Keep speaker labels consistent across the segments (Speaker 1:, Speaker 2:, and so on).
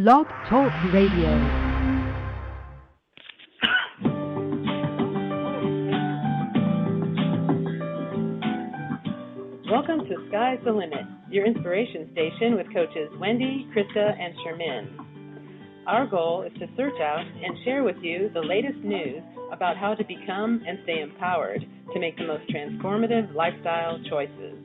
Speaker 1: Blog Talk Radio.
Speaker 2: Welcome to Sky's the Limit, your inspiration station with coaches Wendy, Krista, and Shermin. Our goal is to search out and share with you the latest news about how to become and stay empowered to make the most transformative lifestyle choices.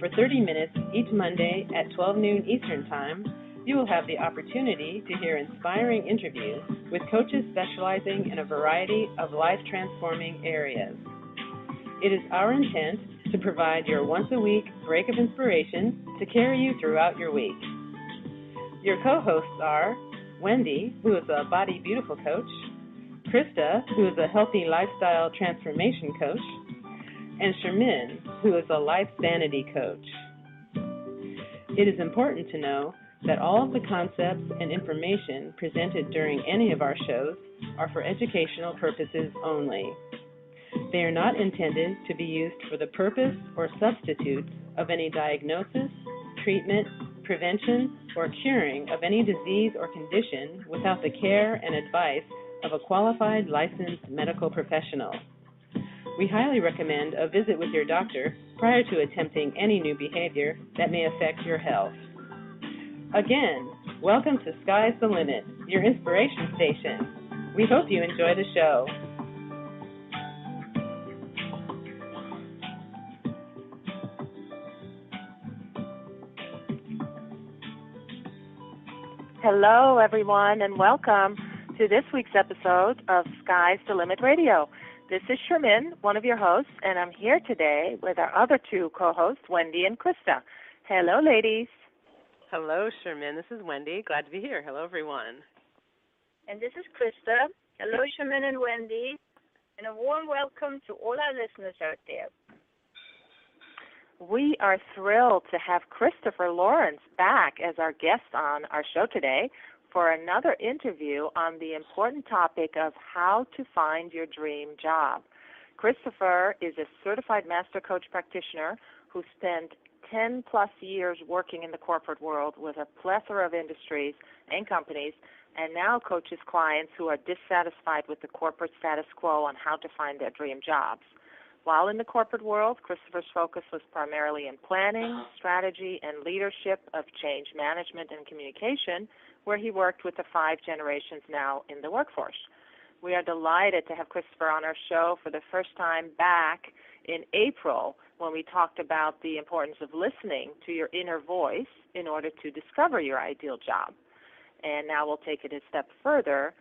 Speaker 2: For 30 minutes each Monday at 12 noon Eastern Time, you will have the opportunity to hear inspiring interviews with coaches specializing in a variety of life-transforming areas. It is our intent to provide your once-a-week break of inspiration to carry you throughout your week. Your co-hosts are Wendy, who is a Body Beautiful coach, Krista, who is a healthy lifestyle transformation coach, and Shermin, who is a life sanity coach. It is important to know that all of the concepts and information presented during any of our shows are for educational purposes only. They are not intended to be used for the purpose or substitute of any diagnosis, treatment, prevention, or curing of any disease or condition without the care and advice of a qualified licensed medical professional. We highly recommend a visit with your doctor prior to attempting any new behavior that may affect your health. Again, welcome to Sky's the Limit, your inspiration station. We hope you enjoy the show.
Speaker 3: Hello, everyone, and welcome to this week's episode of Sky's the Limit Radio. This is Shermin, one of your hosts, and I'm here today with our other two co-hosts, Wendy and Krista. Hello, ladies.
Speaker 2: Hello, Shermin. This is Wendy. Glad to be here. Hello, everyone.
Speaker 4: And this is Krista. Hello, Shermin and Wendy. And a warm welcome to all our listeners out there.
Speaker 3: We are thrilled to have Christopher Lawrence back as our guest on our show today for another interview on the important topic of how to find your dream job. Christopher is a certified master coach practitioner who spent 10-plus years working in the corporate world with a plethora of industries and companies, and now coaches clients who are dissatisfied with the corporate status quo on how to find their dream jobs. While in the corporate world, Christopher's focus was primarily in planning, strategy, and leadership of change management and communication, where he worked with the 5 generations now in the workforce. We are delighted to have Christopher on our show for the first time back in April when we talked about the importance of listening to your inner voice in order to discover your ideal job. And now we'll take it a step further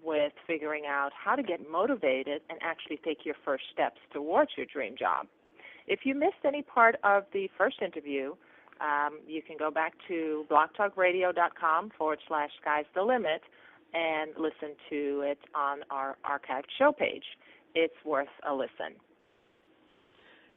Speaker 3: with figuring out how to get motivated and actually take your first steps towards your dream job. If you missed any part of the first interview, you can go back to blogtalkradio.com/Sky's the Limit and listen to it on our archived show page. It's worth a listen.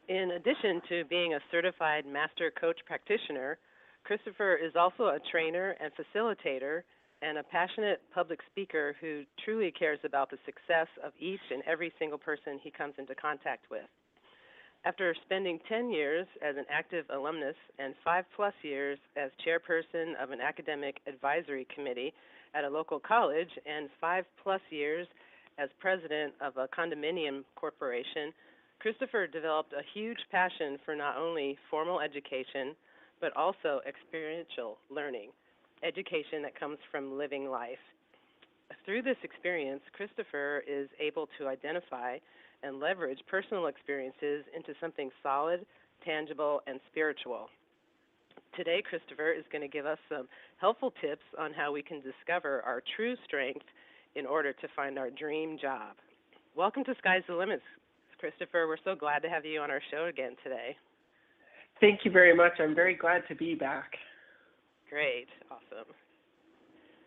Speaker 2: In addition to being a certified master coach practitioner, Christopher is also a trainer and facilitator and a passionate public speaker who truly cares about the success of each and every single person he comes into contact with. After spending 10 years as an active alumnus and 5+ years as chairperson of an academic advisory committee at a local college and 5+ years as president of a condominium corporation, Christopher developed a huge passion for not only formal education, but also experiential learning, education that comes from living life. Through this experience, Christopher is able to identify and leverage personal experiences into something solid, tangible, and spiritual. Today, Christopher is going to give us some helpful tips on how we can discover our true strength in order to find our dream job. Welcome to Sky's the Limits, Christopher. We're so glad to have you on our show again today.
Speaker 5: Thank you very much. I'm very glad to be back.
Speaker 2: Great. Awesome.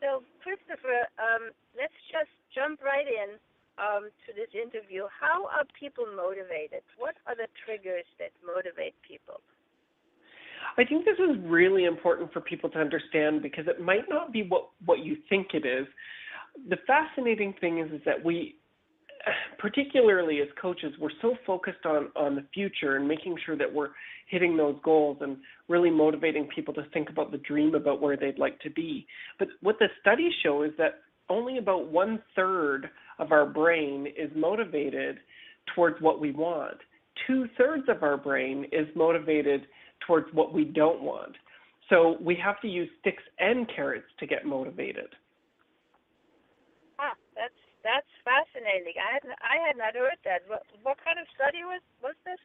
Speaker 4: So, Christopher, let's just jump right in to this interview. How are people motivated? What are the triggers that motivate people?
Speaker 5: I think this is really important for people to understand because it might not be what you think it is. The fascinating thing is that we particularly as coaches, we're so focused on the future and making sure that we're hitting those goals and really motivating people to think about the dream about where they'd like to be. But what the studies show is that only about 1/3 of our brain is motivated towards what we want. 2/3 of our brain is motivated towards what we don't want. So we have to use sticks and carrots to get motivated.
Speaker 4: That's fascinating. I had not heard that. What kind of study was this?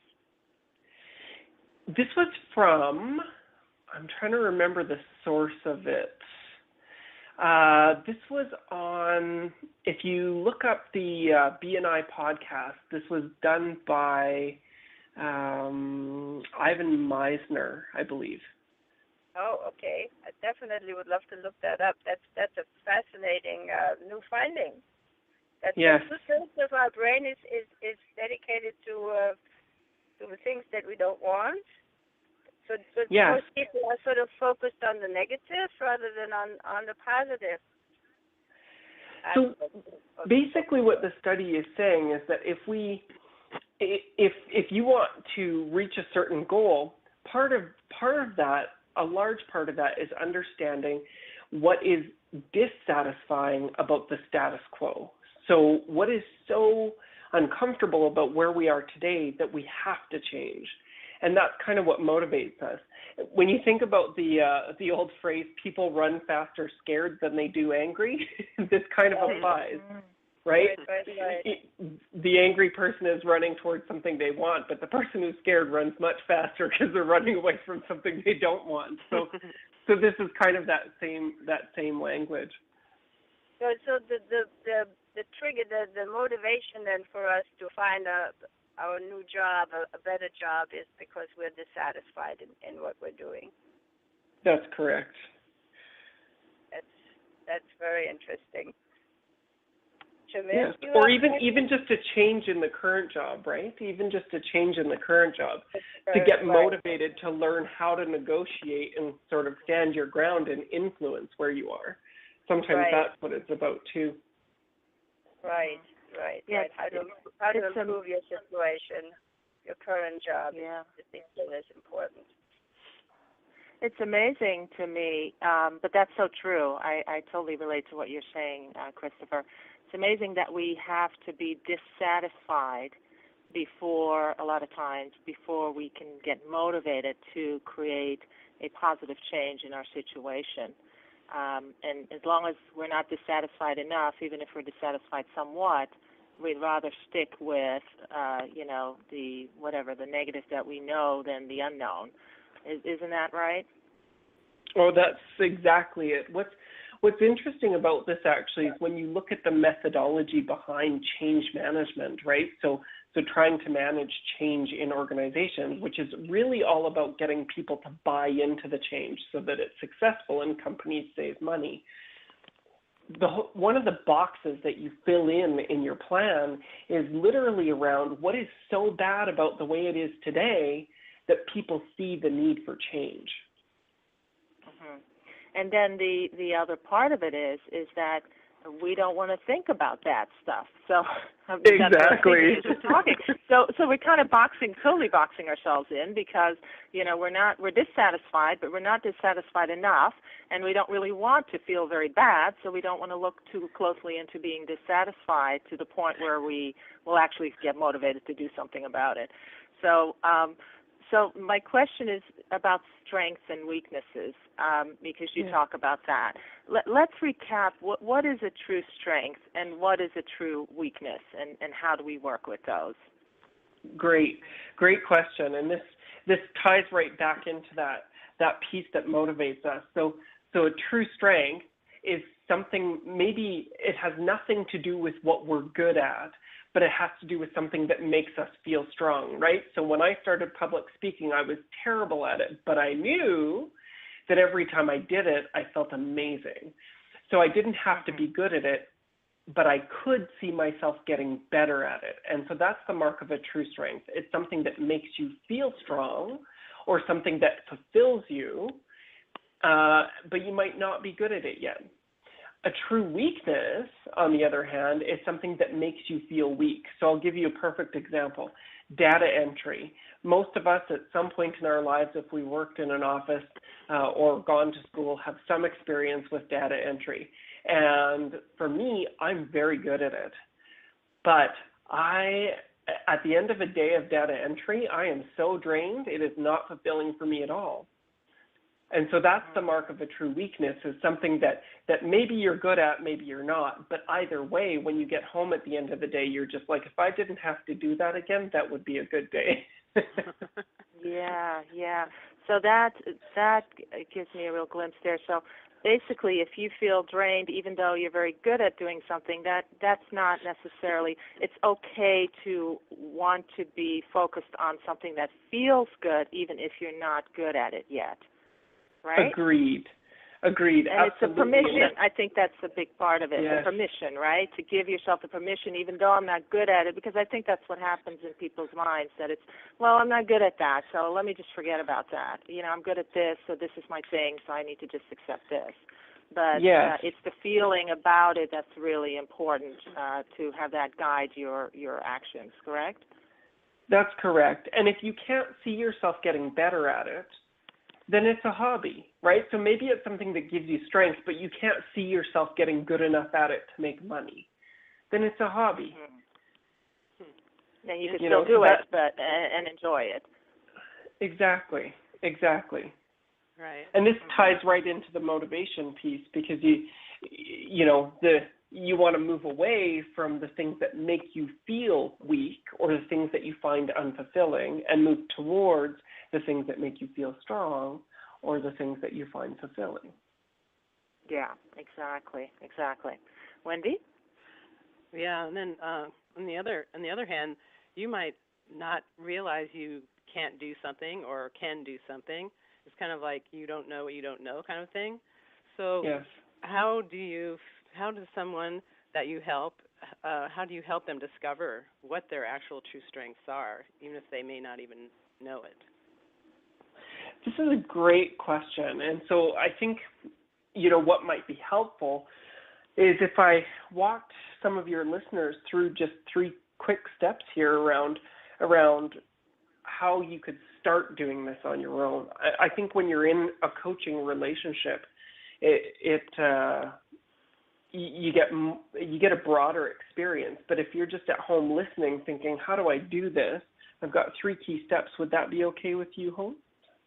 Speaker 5: This was from, I'm trying to remember the source of it. This was on, if you look up the BNI podcast, this was done by Ivan Misner, I believe.
Speaker 4: Oh, okay. I definitely would love to look that up. That's a fascinating new finding. That
Speaker 5: Yes.
Speaker 4: 2/3 of our brain is dedicated to the things that we don't want. So
Speaker 5: Yes.
Speaker 4: most people are sort of focused on the negative rather than on the positive.
Speaker 5: So basically what the study is saying is that if you want to reach a certain goal, part of that, a large part of that is understanding what is dissatisfying about the status quo. So what is so uncomfortable about where we are today that we have to change? And that's kind of what motivates us. When you think about the old phrase, people run faster scared than they do angry, this kind of applies, right?
Speaker 4: Right.
Speaker 5: The angry person is running towards something they want, but the person who's scared runs much faster because they're running away from something they don't want. So this is kind of that same language.
Speaker 4: So the trigger, the motivation then for us to find our new job, a better job, is because we're dissatisfied in what we're doing.
Speaker 5: That's correct.
Speaker 4: That's very interesting.
Speaker 5: Yes. Or even just a change in the current job, right? Even just a change in the current job to get motivated to learn how to negotiate and sort of stand your ground and influence where you are. Sometimes that's what it's about too.
Speaker 4: Right.
Speaker 3: Yeah,
Speaker 4: How to improve your situation, your current job.
Speaker 3: Yeah.
Speaker 4: Is important.
Speaker 3: It's amazing to me, but that's so true. I totally relate to what you're saying, Christopher. It's amazing that we have to be dissatisfied a lot of times, before we can get motivated to create a positive change in our situation. And as long as we're not dissatisfied enough, even if we're dissatisfied somewhat, we'd rather stick with, the negative that we know than the unknown. Isn't that right?
Speaker 5: Oh, that's exactly it. What's interesting about this actually is when you look at the methodology behind change management, right? So trying to manage change in organizations, which is really all about getting people to buy into the change so that it's successful and companies save money. One of the boxes that you fill in your plan is literally around what is so bad about the way it is today that people see the need for change.
Speaker 3: Mm-hmm. And then the other part of it is that we don't want to think about that stuff. So
Speaker 5: exactly.
Speaker 3: So we're kind of totally boxing ourselves in, because we're dissatisfied, but we're not dissatisfied enough, and we don't really want to feel very bad. So we don't want to look too closely into being dissatisfied to the point where we will actually get motivated to do something about it. So my question is about strengths and weaknesses, because you talk about that. Let's recap. What is a true strength and what is a true weakness, and how do we work with those? Great
Speaker 5: question. And this ties right back into that piece that motivates us. So a true strength is something, maybe it has nothing to do with what we're good at, but it has to do with something that makes us feel strong, right? So when I started public speaking, I was terrible at it, but I knew that every time I did it, I felt amazing. So I didn't have to be good at it, but I could see myself getting better at it. And so that's the mark of a true strength. It's something that makes you feel strong, or something that fulfills you, but you might not be good at it yet. A true weakness, on the other hand, is something that makes you feel weak. So I'll give you a perfect example. Data entry. Most of us at some point in our lives, if we worked in an office or gone to school, have some experience with data entry. And for me, I'm very good at it. But at the end of a day of data entry, I am so drained, it is not fulfilling for me at all. And so that's the mark of a true weakness, is something that maybe you're good at, maybe you're not. But either way, when you get home at the end of the day, you're just like, if I didn't have to do that again, that would be a good day.
Speaker 3: Yeah. So that gives me a real glimpse there. So basically, if you feel drained, even though you're very good at doing something, that's not necessarily, it's okay to want to be focused on something that feels good, even if you're not good at it yet. Right?
Speaker 5: Agreed.
Speaker 3: And
Speaker 5: Absolutely.
Speaker 3: it's a permission. I think that's a big part of it,
Speaker 5: Yes.
Speaker 3: the permission, right? To give yourself the permission, even though I'm not good at it, because I think that's what happens in people's minds, that it's, well, I'm not good at that, so let me just forget about that. I'm good at this, so this is my thing, so I need to just accept this. But
Speaker 5: yes.
Speaker 3: It's the feeling about it that's really important to have that guide your actions, correct?
Speaker 5: That's correct. And if you can't see yourself getting better at it, then it's a hobby, right? So maybe it's something that gives you strength, but you can't see yourself getting good enough at it to make money. Then it's a hobby.
Speaker 3: Mm-hmm. Then you can still do it, but and enjoy it.
Speaker 5: Exactly.
Speaker 2: Right.
Speaker 5: And this ties right into the motivation piece, because you want to move away from the things that make you feel weak or the things that you find unfulfilling, and move towards the things that make you feel strong or the things that you find fulfilling.
Speaker 3: Yeah, exactly. Wendy?
Speaker 2: Yeah, and then on the other hand, you might not realize you can't do something or can do something. It's kind of like you don't know what you don't know kind of thing. So
Speaker 5: yes.
Speaker 2: How does someone that you help, how do you help them discover what their actual true strengths are, even if they may not even know it?
Speaker 5: This is a great question. And so I think, what might be helpful is if I walked some of your listeners through just 3 quick steps here around how you could start doing this on your own. I think when you're in a coaching relationship, you get a broader experience. But if you're just at home listening, thinking, how do I do this? I've got 3 key steps. Would that be okay with you, Hope?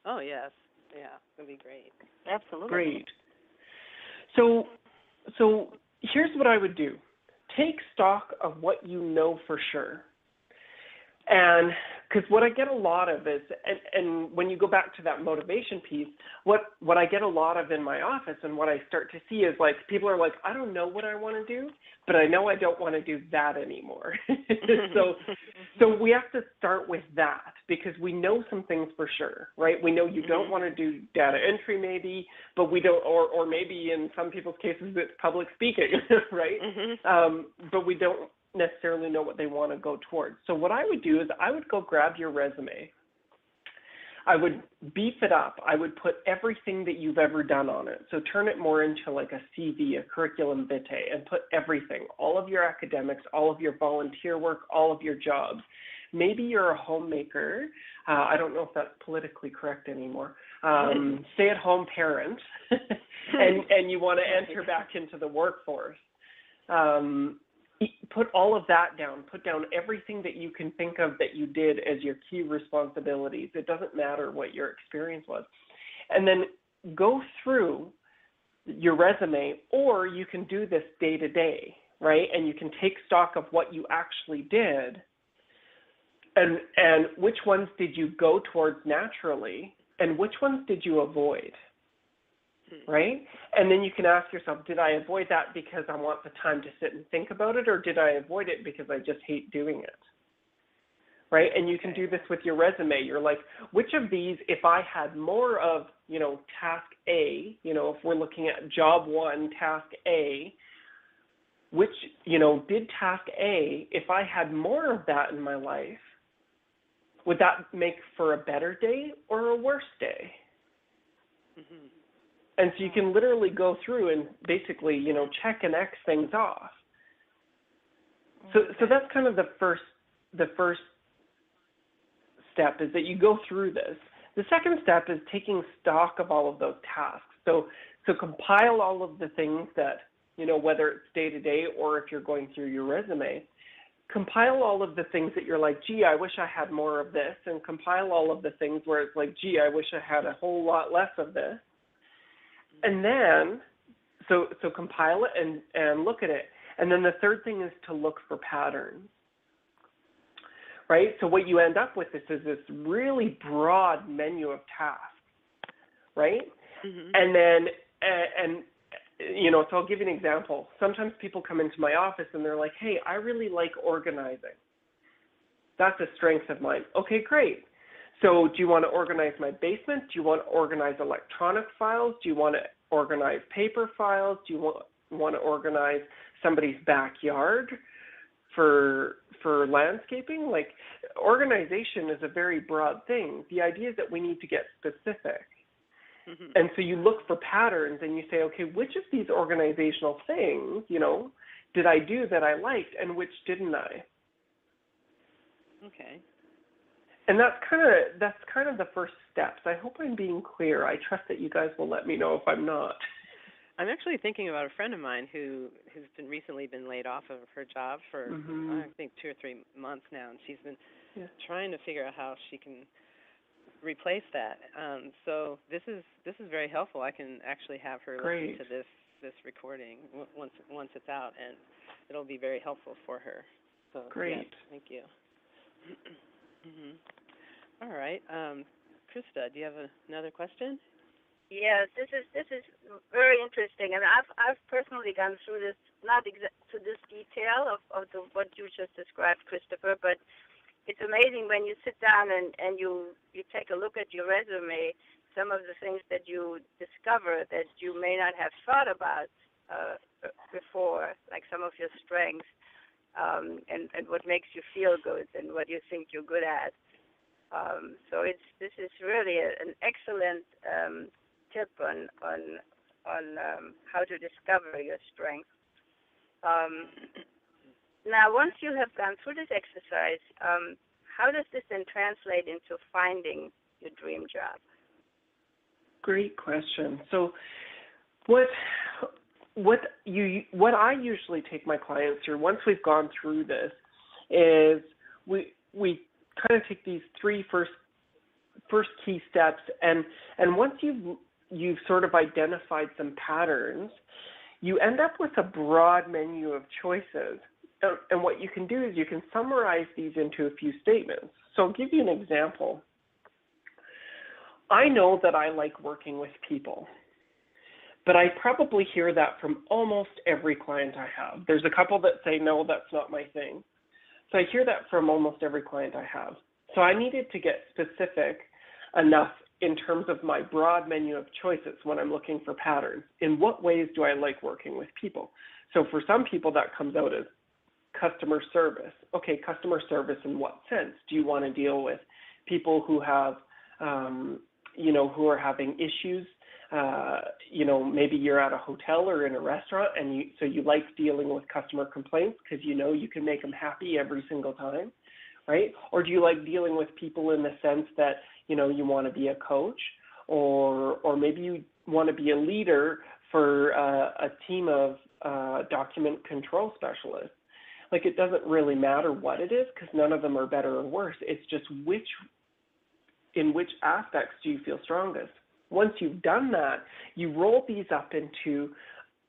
Speaker 2: Oh, yes. Yeah, that'd be great.
Speaker 3: Absolutely.
Speaker 5: Great. So here's what I would do. Take stock of what you know for sure. And because what I get a lot of is, and when you go back to that motivation piece, what I get a lot of in my office and what I start to see is like people are like, I don't know what I want to do, but I know I don't want to do that anymore. So we have to start with that, because we know some things for sure, right? We know you don't want to do data entry maybe, but we don't, or maybe in some people's cases it's public speaking, right? But we don't necessarily know what they want to go towards. So what I would do is I would go grab your resume. I would beef it up. I would put everything that you've ever done on it. So turn it more into like a CV, a curriculum vitae, and put everything, all of your academics, all of your volunteer work, all of your jobs. Maybe you're a homemaker. I don't know if that's politically correct anymore. Stay-at-home parent, and you want to enter back into the workforce. Put all of that down. Put down everything that you can think of that you did as your key responsibilities. It doesn't matter what your experience was. And then go through your resume, or you can do this day to day, right? And you can take stock of what you actually did and which ones did you go towards naturally and which ones did you avoid? Right? And then you can ask yourself, did I avoid that because I want the time to sit and think about it, or did I avoid it because I just hate doing it? Right? And you can do this with your resume. You're like, which of these, if I had more of, task A, if we're looking at job 1, task A, which, did task A, if I had more of that in my life, would that make for a better day or a worse day? And so you can literally go through and basically, check and X things off. So that's kind of the first step, is that you go through this. The second step is taking stock of all of those tasks. So compile all of the things that, whether it's day-to-day or if you're going through your resume, compile all of the things that you're like, gee, I wish I had more of this, and compile all of the things where it's like, gee, I wish I had a whole lot less of this. And then, so compile it and look at it. And then the third thing is to look for patterns, right? So what you end up with is this really broad menu of tasks, right? Mm-hmm. And then, so I'll give you an example. Sometimes people come into my office and they're like, hey, I really like organizing. That's a strength of mine. Okay, great. So do you want to organize my basement? Do you want to organize electronic files? Do you want to organize paper files? Do you want to organize somebody's backyard for landscaping? Like, organization is a very broad thing. The idea is that we need to get specific. Mm-hmm. And so you look for patterns and you say, okay, which of these organizational things, did I do that I liked and which didn't I?
Speaker 2: Okay.
Speaker 5: And that's kind of the first steps. I hope I'm being clear. I trust that you guys will let me know if I'm not.
Speaker 2: I'm actually thinking about a friend of mine who's recently been laid off of her job for I think 2 or 3 months now, and she's been trying to figure out how she can replace that. So this is very helpful. I can actually have her listen to this recording once it's out, and it'll be very helpful for her. So
Speaker 5: great.
Speaker 2: Yes, thank you. Mm-hmm. All right, Krista, do you have another question?
Speaker 4: Yes, this is very interesting, and I've personally gone through this, not to this detail of what you just described, Christopher, but it's amazing when you sit down and you take a look at your resume, some of the things that you discover that you may not have thought about before, like some of your strengths, and what makes you feel good and what you think you're good at. So this is really an excellent tip on how to discover your strengths. Now, once you have gone through this exercise, how does this then translate into finding your dream job?
Speaker 5: Great question. So, what I usually take my clients through once we've gone through this is we kind of take these three first key steps, and once you've sort of identified some patterns, you end up with a broad menu of choices. And what you can do is you can summarize these into a few statements. So I'll give you an example. I know that I like working with people, but I probably hear that from almost every client I have. There's a couple that say, no, that's not my thing. So I hear that from almost every client I have. So I needed to get specific enough in terms of my broad menu of choices when I'm looking for patterns. In what ways do I like working with people? So for some people, that comes out as customer service. Okay, customer service in what sense? Do you want to deal with people who have, who are having issues? Maybe you're at a hotel or in a restaurant, and so you like dealing with customer complaints because you can make them happy every single time, right? Or do you like dealing with people in the sense that, you want to be a coach, or maybe you want to be a leader for a team of document control specialists? Like, it doesn't really matter what it is because none of them are better or worse. It's just in which aspects do you feel strongest. Once you've done that, you roll these up into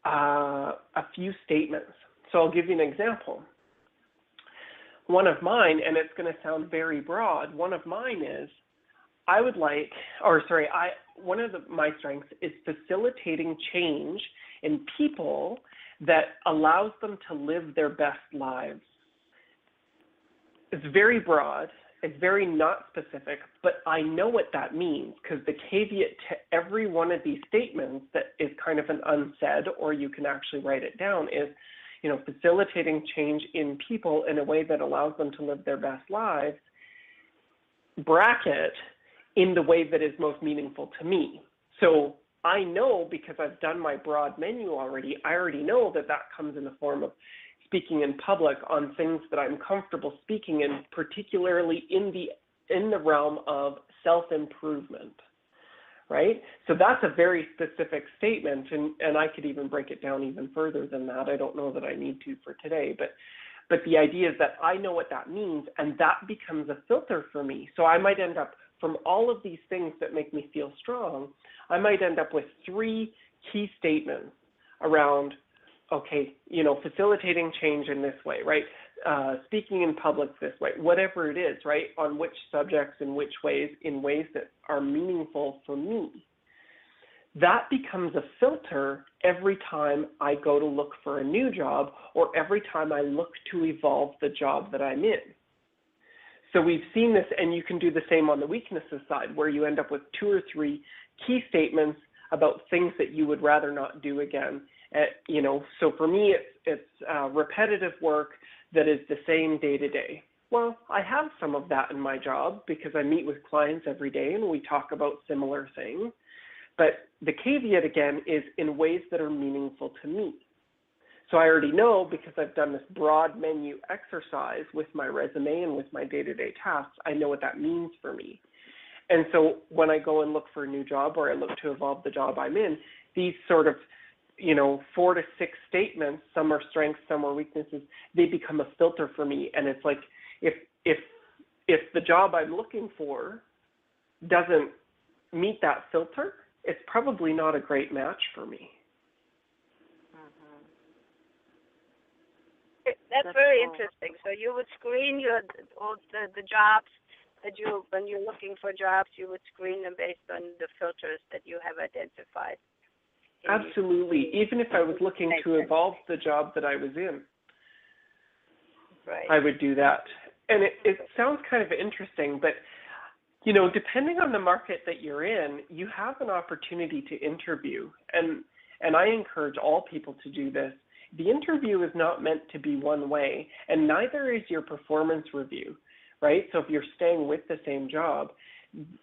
Speaker 5: a few statements. So I'll give you an example. One of mine, and it's going to sound very broad, one of mine is one of my strengths is facilitating change in people that allows them to live their best lives. It's very broad. It's very not specific, but I know what that means because the caveat to every one of these statements that is kind of an unsaid, or you can actually write it down, is, facilitating change in people in a way that allows them to live their best lives, bracket, in the way that is most meaningful to me. So I know, because I've done my broad menu already, I already know that that comes in the form of speaking in public on things that I'm comfortable speaking in, particularly in the realm of self-improvement, right? So that's a very specific statement, and I could even break it down even further than that. I don't know that I need to for today, but the idea is that I know what that means, and that becomes a filter for me. So I might end up, from all of these things that make me feel strong, I might end up with 3 key statements around, okay, facilitating change in this way, right? Speaking in public this way, whatever it is, right? On which subjects, in which ways, in ways that are meaningful for me. That becomes a filter every time I go to look for a new job, or every time I look to evolve the job that I'm in. So we've seen this, and you can do the same on the weaknesses side, where you end up with 2 or 3 key statements about things that you would rather not do again. So for me, it's repetitive work that is the same day to day. Well, I have some of that in my job because I meet with clients every day and we talk about similar things. But the caveat, again, is in ways that are meaningful to me. So I already know, because I've done this broad menu exercise with my resume and with my day-to-day tasks, I know what that means for me. And so when I go and look for a new job, or I look to evolve the job I'm in, these sort of 4 to 6 statements, some are strengths, some are weaknesses, they become a filter for me. And it's like, if the job I'm looking for doesn't meet that filter, it's probably not a great match for me.
Speaker 4: That's very interesting. So you would screen the jobs that when you're looking for jobs, you would screen them based on the filters that you have identified.
Speaker 5: Absolutely. Even if I was looking to evolve the job that I was in,
Speaker 4: right,
Speaker 5: I would do that. And it sounds kind of interesting, but depending on the market that you're in, you have an opportunity to interview. And I encourage all people to do this. The interview is not meant to be one way, and neither is your performance review, right? So if you're staying with the same job,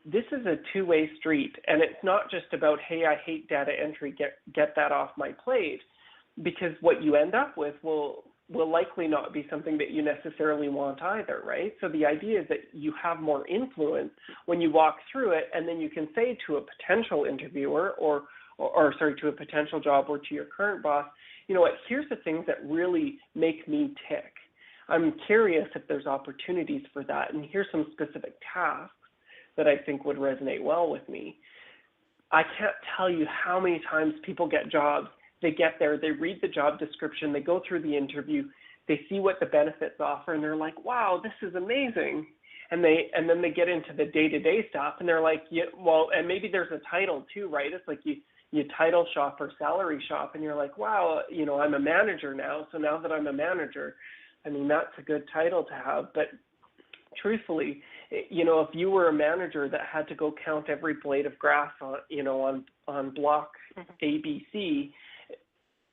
Speaker 5: this is a two-way street, and it's not just about, hey, I hate data entry, get that off my plate, because what you end up with will likely not be something that you necessarily want either, right? So the idea is that you have more influence when you walk through it, and then you can say to a potential interviewer or to a potential job or to your current boss, you know what, here's the things that really make me tick. I'm curious if there's opportunities for that, and here's some specific tasks that I think would resonate well with me. I can't tell you how many times people get jobs. They get there, they read the job description, they go through the interview, they see what the benefits offer, and they're like, wow, this is amazing. And then they get into the day-to-day stuff, and they're like, yeah, well, and maybe there's a title too, right? It's like you title shop or salary shop, and you're like, wow, I'm a manager now, so now that I'm a manager, I mean, that's a good title to have. But truthfully, if you were a manager that had to go count every blade of grass on block ABC,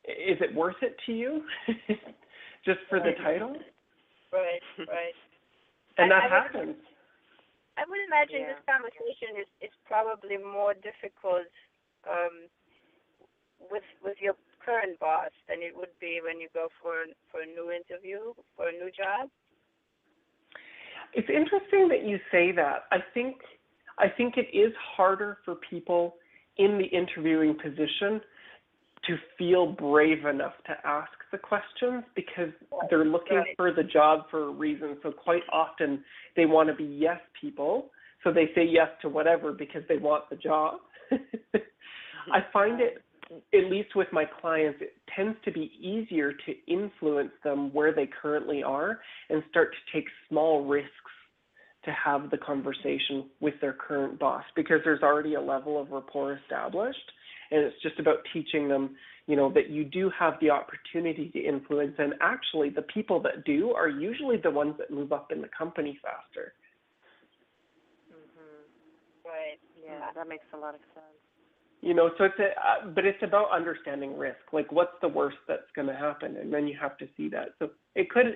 Speaker 5: is it worth it to you just for the title?
Speaker 4: Right.
Speaker 5: And that happens.
Speaker 4: I would imagine this conversation is probably more difficult with your current boss than it would be when you go for a new interview, for a new job.
Speaker 5: It's interesting that you say that. I think it is harder for people in the interviewing position to feel brave enough to ask the questions because they're looking for the job for a reason. So quite often they want to be yes people. So they say yes to whatever because they want the job. I find it, at least with my clients, it tends to be easier to influence them where they currently are and start to take small risks to have the conversation with their current boss because there's already a level of rapport established. And it's just about teaching them, that you do have the opportunity to influence. And actually, the people that do are usually the ones that move up in the company faster.
Speaker 3: Mm-hmm. Right. Yeah, that makes a lot of sense.
Speaker 5: You know, so but it's about understanding risk. Like, what's the worst that's going to happen, and then you have to see that. So it could,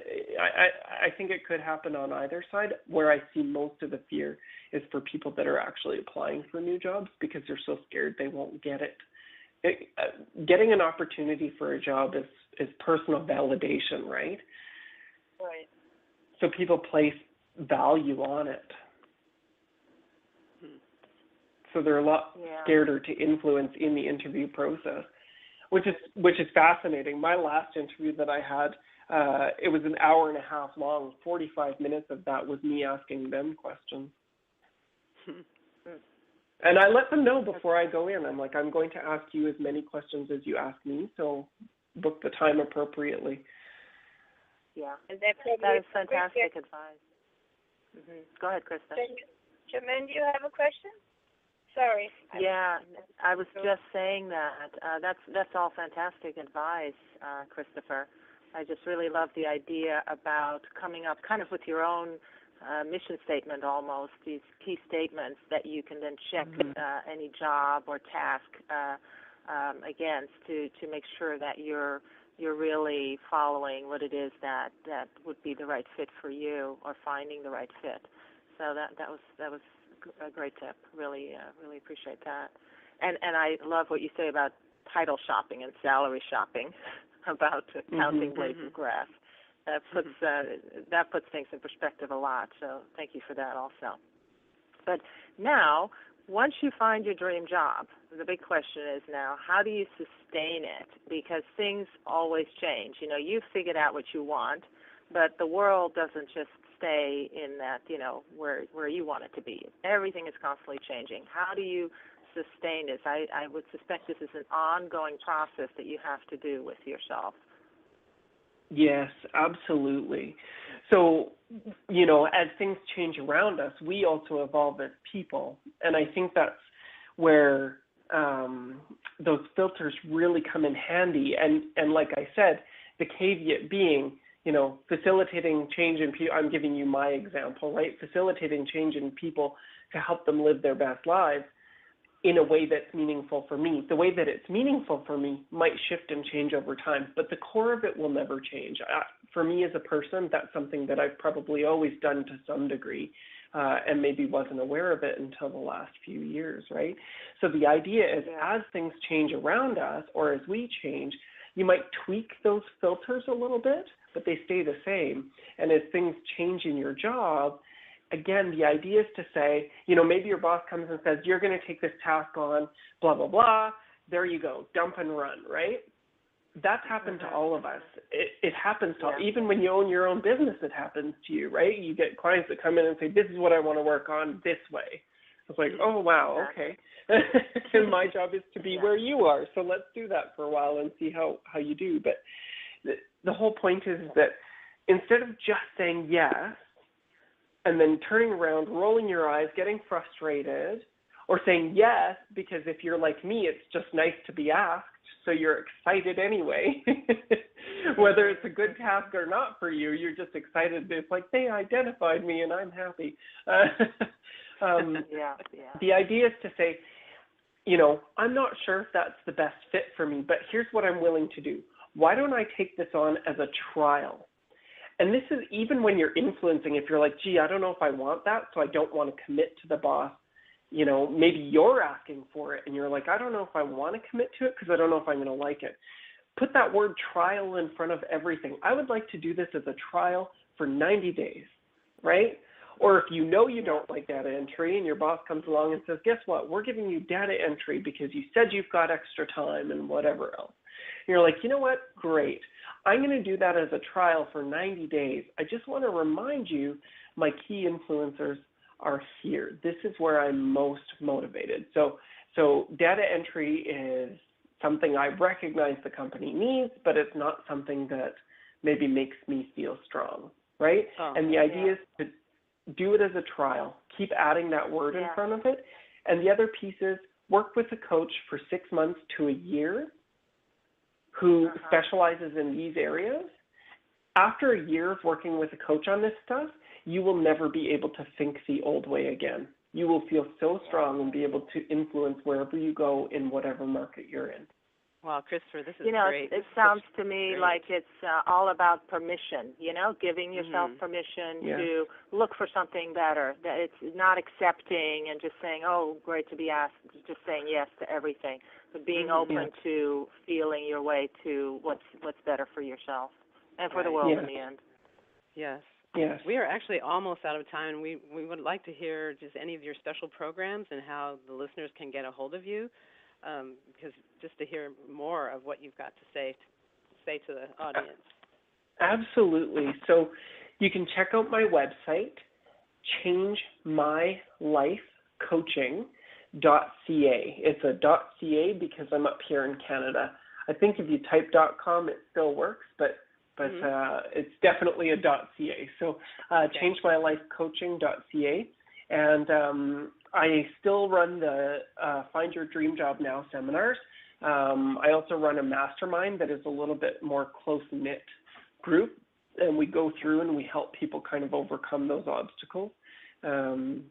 Speaker 5: I think it could happen on either side. Where I see most of the fear is for people that are actually applying for new jobs because they're so scared they won't get it. Getting an opportunity for a job is personal validation, right?
Speaker 4: Right.
Speaker 5: So people place value on it. So they're a lot scarier to influence in the interview process, which is fascinating. My last interview that I had, it was an hour and a half long. 45 minutes of that was me asking them questions. And I let them know before I go in. I'm like, I'm going to ask you as many questions as you ask me, so book the time appropriately.
Speaker 3: Yeah, that is fantastic advice. Go ahead, Krista.
Speaker 4: Charmaine, do you have a question? Sorry.
Speaker 3: Yeah, I was just saying that. That's all fantastic advice, Christopher. I just really love the idea about coming up kind of with your own mission statement almost, these key statements that you can then check any job or task against to make sure that you're really following what it is that would be the right fit for you or finding the right fit. So that was a great tip. Really appreciate that. And I love what you say about title shopping and salary shopping, about counting blades of grass. That puts things in perspective a lot. So thank you for that also. But now, once you find your dream job, the big question is now, how do you sustain it? Because things always change. You know, you've figured out what you want, but the world doesn't just stay in that, you know, where you want it to be. Everything is constantly changing. How do you sustain this? I would suspect this is an ongoing process that you have to do with yourself.
Speaker 5: Yes, absolutely. So, you know, as things change around us, we also evolve as people. And I think that's where those filters really come in handy. And like I said, the caveat being, you know, facilitating change in people. I'm giving you my example, right? Facilitating change in people to help them live their best lives in a way that's meaningful for me. The way that it's meaningful for me might shift and change over time, but the core of it will never change. For me as a person, that's something that I've probably always done to some degree, and maybe wasn't aware of it until the last few years, right? So the idea is as things change around us or as we change, you might tweak those filters a little bit, but they stay the same. And as things change in your job, again, the idea is to say, you know, maybe your boss comes and says, you're going to take this task on, blah, blah, blah. There you go, dump and run, right? That's happened to all of us. It happens to even when you own your own business, it happens to you, right? You get clients that come in and say, this is what I want to work on this way. It's like, oh, wow, okay. And my job is to be where you are, so let's do that for a while and see how you do. But the whole point is that instead of just saying yes, and then turning around, rolling your eyes, getting frustrated, or saying yes, because if you're like me, it's just nice to be asked, so you're excited anyway. Whether it's a good task or not for you, you're just excited. It's like they identified me and I'm happy. The idea is to say, you know, I'm not sure if that's the best fit for me, but here's what I'm willing to do. Why don't I take this on as a trial? And this is even when you're influencing, if you're like, gee, I don't know if I want that, so I don't want to commit to the boss. You know, maybe you're asking for it and you're like, I don't know if I want to commit to it because I don't know if I'm going to like it. Put that word trial in front of everything. I would like to do this as a trial for 90 days, right? Or if you know you don't like data entry and your boss comes along and says, guess what, we're giving you data entry because you said you've got extra time and whatever else. And you're like, you know what, great. I'm going to do that as a trial for 90 days. I just want to remind you my key influencers are here. This is where I'm most motivated. So data entry is something I recognize the company needs, but it's not something that maybe makes me feel strong, right? And the idea is to do it as a trial. Keep adding that word in front of it. And the other piece is work with a coach for 6 months to a year who specializes in these areas. After a year of working with a coach on this stuff, you will never be able to think the old way again. you will feel so strong and be able to influence wherever you go in whatever market you're in.
Speaker 2: Wow, Christopher, this is
Speaker 3: great. It sounds to me like it's all about permission, giving yourself permission to look for something better. That it's not accepting and just saying, oh, great to be asked, just saying yes to everything, but being open to feeling your way to what's better for yourself and for the world in the end.
Speaker 2: Yes.
Speaker 5: Yes.
Speaker 2: We are actually almost out of time, and we would like to hear just any of your special programs and how the listeners can get a hold of you, because just to hear more of what you've got to say to the audience.
Speaker 5: Absolutely. So you can check out my website, changemylifecoaching.ca. It's a .ca because I'm up here in Canada. I think if you type .com, it still works, but it's definitely a .ca. So changemylifecoaching.ca. And I still run the Find Your Dream Job Now seminars. I also run a mastermind that is a little bit more close-knit group, and we go through and we help people kind of overcome those obstacles in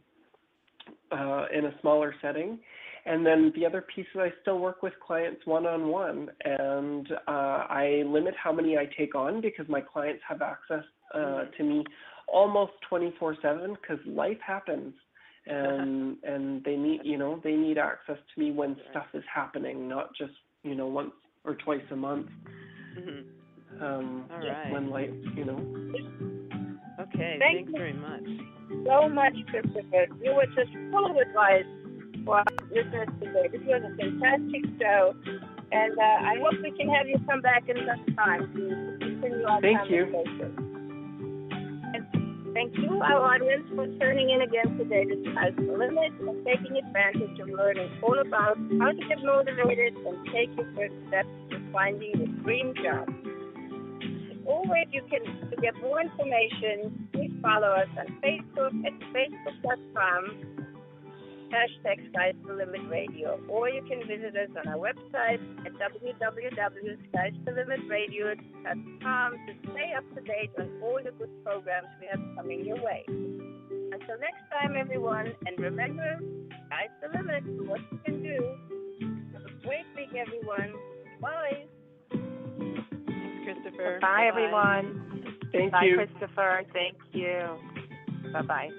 Speaker 5: a smaller setting. And then the other piece is I still work with clients one-on-one, and I limit how many I take on because my clients have access to me almost 24/7 because life happens, and they need access to me when stuff is happening, not just once or twice a month.
Speaker 2: All right.
Speaker 5: When life,
Speaker 2: Okay.
Speaker 4: Thanks
Speaker 2: very much.
Speaker 4: So much, Christopher. You were just full of advice for our listeners today. This was a fantastic show, and I hope we can have you come back another time to continue our conversation. And thank you, our audience, for tuning in again today to Sky's the Limit and taking advantage of learning all about how to get motivated and take your first steps to finding your dream job. As always, to get more information, please follow us on Facebook at facebook.com #Sky'sTheLimitRadio, or you can visit us on our website at www.skystheliminradio.com to stay up to date on all the good programs we have coming your way. Until next time, everyone, and remember, sky's the limit. What you can do. Have a great week, everyone. Bye.
Speaker 2: Thanks, Christopher.
Speaker 3: Bye, everyone.
Speaker 5: Thank
Speaker 3: you.
Speaker 5: Bye,
Speaker 3: Christopher. Thank you. Bye-bye.